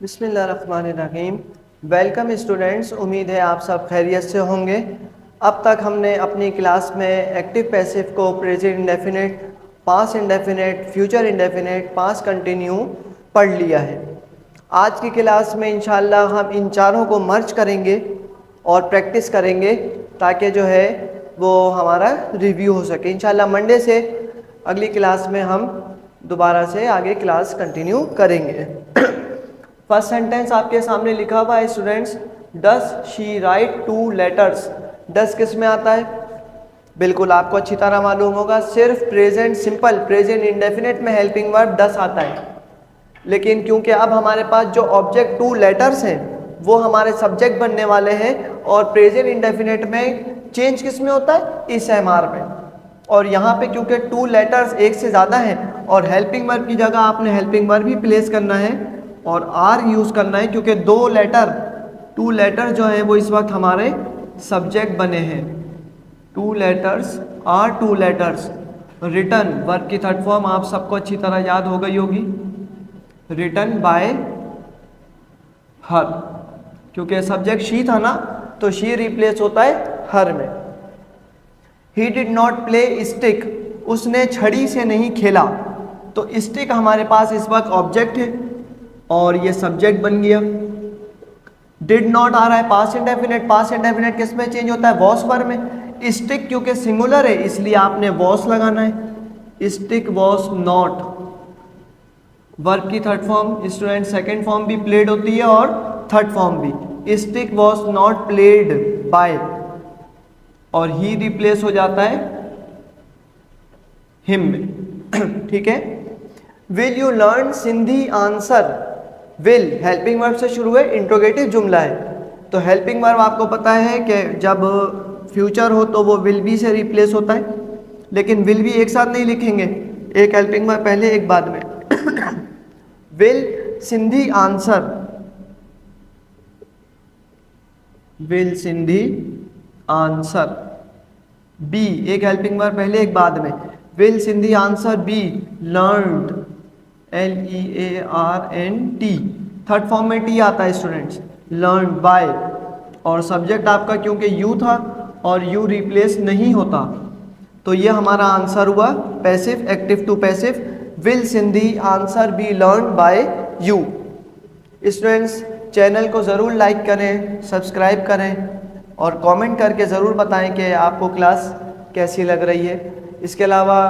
बिस्मिल्लाहिर्रहमानिर्रहीम। Welcome students, उम्मीद है आप सब खैरियत से होंगे। अब तक हमने अपनी क्लास में एक्टिव पैसिव को present indefinite, past indefinite, future indefinite, past continue पढ़ लिया है। आज की क्लास में इंशाल्लाह हम इन चारों को मर्ज करेंगे और प्रैक्टिस करेंगे ताकि जो है वो हमारा रिव्यू हो सके। इंशाल्लाह मंडे से अगली क्लास में हम दोबारा से आगे क्लास कंटिन्यू करेंगे। फर्स्ट सेंटेंस आपके सामने लिखा हुआ है students, does she write 2 letters. Does किस में आता है? बिल्कुल आपको अच्छी तरह मालूम होगा, सिर्फ प्रेजेंट सिंपल प्रेजेंट इंडेफिनिट में हेल्पिंग वर्ब डस आता है। लेकिन क्योंकि अब हमारे पास जो ऑब्जेक्ट 2 लेटर्स हैं वो हमारे सब्जेक्ट बनने वाले हैं और प्रेजेंट इंडेफिनिट में चेंज किस में होता है? इस एमआर में। और यहाँ पे क्योंकि 2 लेटर्स एक से ज़्यादा हैं और हेल्पिंग वर्ब की जगह आपने हेल्पिंग वर्ब ही प्लेस करना है और आर यूज़ करना है, क्योंकि 2 लेटर जो हैं वो इस वक्त हमारे सब्जेक्ट बने हैं। 2 letters are 2 letters. Written verb की थर्ड फॉर्म आप सबको अच्छी तरह याद हो गई होगी, रिटन बाय हर। क्योंकि सब्जेक्ट शी था ना, तो शी रिप्लेस होता है हर में। He did not play stick, उसने छड़ी से नहीं खेला। तो स्टिक हमारे पास इस वक्त ऑब्जेक्ट है और ये सब्जेक्ट बन गया। डिड नॉट आ रहा है पास्ट इंडेफिनिट। पास्ट इंडेफिनिट किस में चेंज होता है? वॉस वर्ब में। स्टिक क्योंकि सिंगुलर है इसलिए आपने वॉस लगाना है। Stick was not. वर्ब की third form student second form भी प्लेड होती है और थर्ड फॉर्म भी। Stick was not played by और ही रिप्लेस हो जाता है हिम में। ठीक है। Will you learn Sindhi answer? Will helping verb से शुरू है, इंट्रोगेटिव जुमला है। तो हेल्पिंग वर्ब आपको पता है कि जब फ्यूचर हो तो वो विल बी से रिप्लेस होता है, लेकिन विल बी एक साथ नहीं लिखेंगे, एक हेल्पिंग वर्ब पहले एक बाद में। Will Sindhi answer, will Sindhi answer. Be एक हेल्पिंग वर्ब पहले एक बाद में। Will Sindhi answer be learned, LEARNT। Third form में टी आता है स्टूडेंट्स, लर्न बाय। और सब्जेक्ट आपका क्योंकि यू था और यू रिप्लेस नहीं होता, तो ये हमारा आंसर हुआ passive, active to passive. Will Sindhi answer be learn by you. Students channel को ज़रूर लाइक करें, सब्सक्राइब करें और कमेंट करके ज़रूर बताएं कि आपको क्लास कैसी लग रही है। इसके अलावा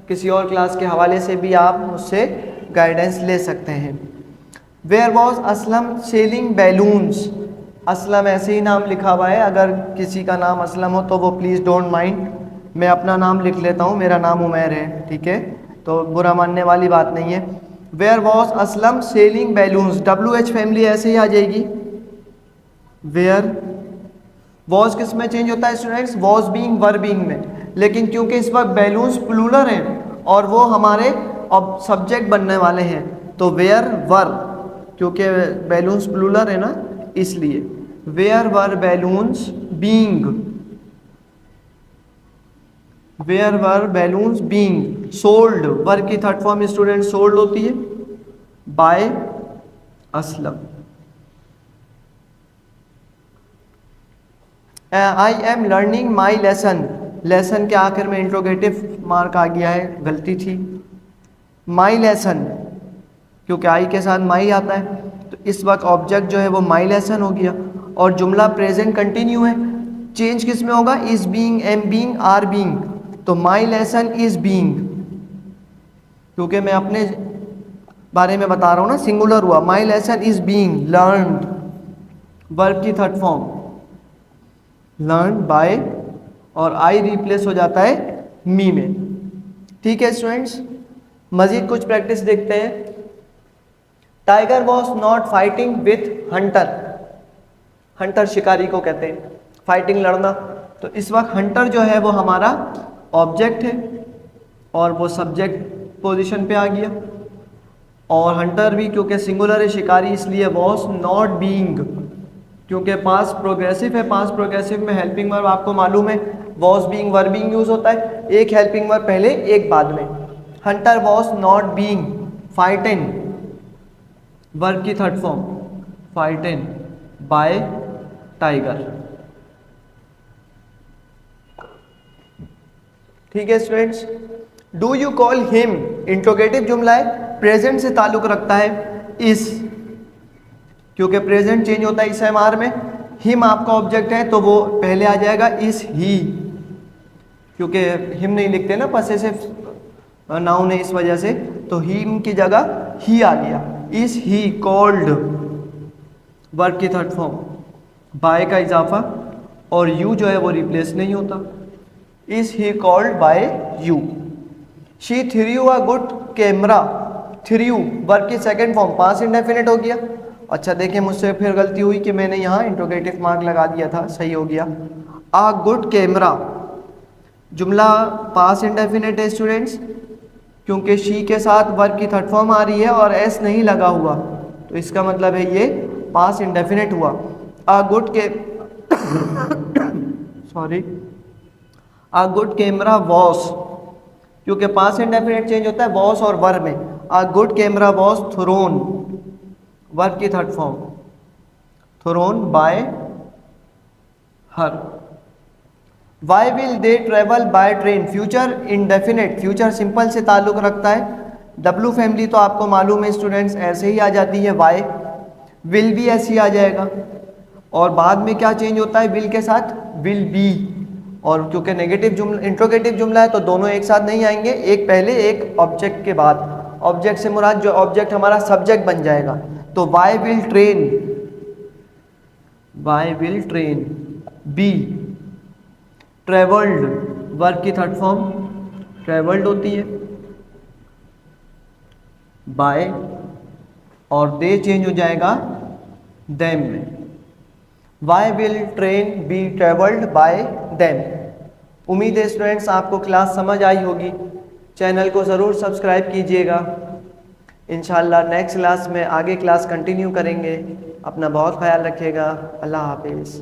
किसी और क्लास के हवाले से भी आप मुझसे गाइडेंस ले सकते हैं। Where was Aslam selling balloons? Aslam ऐसे ही नाम लिखा हुआ है, अगर किसी का नाम असलम हो तो वो प्लीज़ डोंट माइंड, मैं अपना नाम लिख लेता हूँ, मेरा नाम उमैर है, ठीक है, तो बुरा मानने वाली बात नहीं है। Where was Aslam selling balloons, WH family ऐसे ही आ जाएगी। वेयर वॉज किस में चेंज होता है students? Was being were being में। लेकिन क्योंकि इस वक्त बैलून्स प्लूरल हैं और वो हमारे सब्जेक्ट बनने वाले हैं, तो वेयर वर, क्योंकि बैलून्स प्लूरल है ना इसलिए। Where were balloons being, where were balloons being sold. Verb की थर्ड फॉर्म स्टूडेंट सोल्ड होती है by Aslam. I am learning my lesson. Lesson के आखिर में इंट्रोगेटिव मार्क आ गया है, गलती थी। माई लेसन क्योंकि आई के साथ माई आता है, तो इस वक्त ऑब्जेक्ट जो है वो माई लेसन हो गया और जुमला प्रेजेंट कंटिन्यू है। चेंज किस में होगा? Is being, am being, are being. तो माई लेसन इज बीइंग, क्योंकि मैं अपने बारे में बता रहा हूँ ना, सिंगुलर हुआ। माई lesson is being learned, verb की थर्ड फॉर्म लर्न बाय और आई रिप्लेस हो जाता है मी में। ठीक है स्टूडेंट्स, मजीद कुछ प्रैक्टिस देखते हैं। Tiger was not fighting with Hunter. Hunter शिकारी को कहते हैं, फाइटिंग लड़ना। तो इस वक्त हंटर जो है वो हमारा ऑब्जेक्ट है और वो सब्जेक्ट पोजीशन पे आ गया। और हंटर भी क्योंकि सिंगुलर है शिकारी, इसलिए वॉज नॉट बीइंग, क्योंकि पास्ट प्रोग्रेसिव है। पास्ट प्रोग्रेसिव में हेल्पिंग वर्ब आपको मालूम है was being verb being use होता है, एक हेल्पिंग वर्ब पहले एक बाद में। Hunter was not being fighting verb की third form fought by tiger. ठीक है students, do you call him interrogative जुमला है, प्रेजेंट से ताल्लुक रखता है इस, क्योंकि प्रेजेंट चेंज होता है इस एम आर में। हिम आपका ऑब्जेक्ट है तो वो पहले आ जाएगा इस ही, क्योंकि हिम नहीं लिखते ना पसेसिव नाउन है इस वजह से, तो हिम की जगह ही आ गया। इस ही कॉल्ड वर्ब की थर्ड फॉर्म, बाय का इजाफा और यू जो है वो रिप्लेस नहीं होता। Is he called by you. She through a good camera, through verb की सेकंड फॉर्म पास्ट इंडेफिनिट हो गया। अच्छा देखिए मुझसे फिर गलती हुई कि मैंने यहाँ इंट्रोगेटिव मार्क लगा दिया था, सही हो गया। आ गुड कैमरा जुमला पास्ट इंडेफिनिट है स्टूडेंट्स, क्योंकि शी के साथ वर्ब की थर्ड फॉर्म आ रही है और एस नहीं लगा हुआ, तो इसका मतलब है ये पास्ट इंडेफिनिट हुआ। आ गुड के sorry a good camera was, क्योंकि पास्ट इंडेफिनिट चेंज होता है वॉस और वर्ब में। A good camera was thrown verb की third form, thrown by her. Why will they travel by train, future indefinite, future simple से ताल्लुक रखता है। डब्लू फैमिली तो आपको मालूम है स्टूडेंट्स ऐसे ही आ जाती है, वाई विल भी ऐसे ही आ जाएगा, और बाद में क्या चेंज होता है विल के साथ, विल बी। और क्योंकि नेगेटिव जुमला इंट्रोगेटिव जुमला है तो दोनों एक साथ नहीं आएंगे, एक पहले एक ऑब्जेक्ट के बाद। ऑब्जेक्ट से मुराद जो ऑब्जेक्ट हमारा सब्जेक्ट बन जाएगा, तो why will train, why will train be travelled verb की थर्ड फॉर्म ट्रेवल्ड होती है बाय, और दे चेंज हो जाएगा देम में। Why will train be travelled by them. उम्मीद है स्टूडेंट्स आपको क्लास समझ आई होगी, चैनल को ज़रूर सब्सक्राइब कीजिएगा। इंशाल्लाह नेक्स्ट क्लास में आगे क्लास कंटिन्यू करेंगे। अपना बहुत ख्याल रखिएगा। अल्लाह हाफिज़।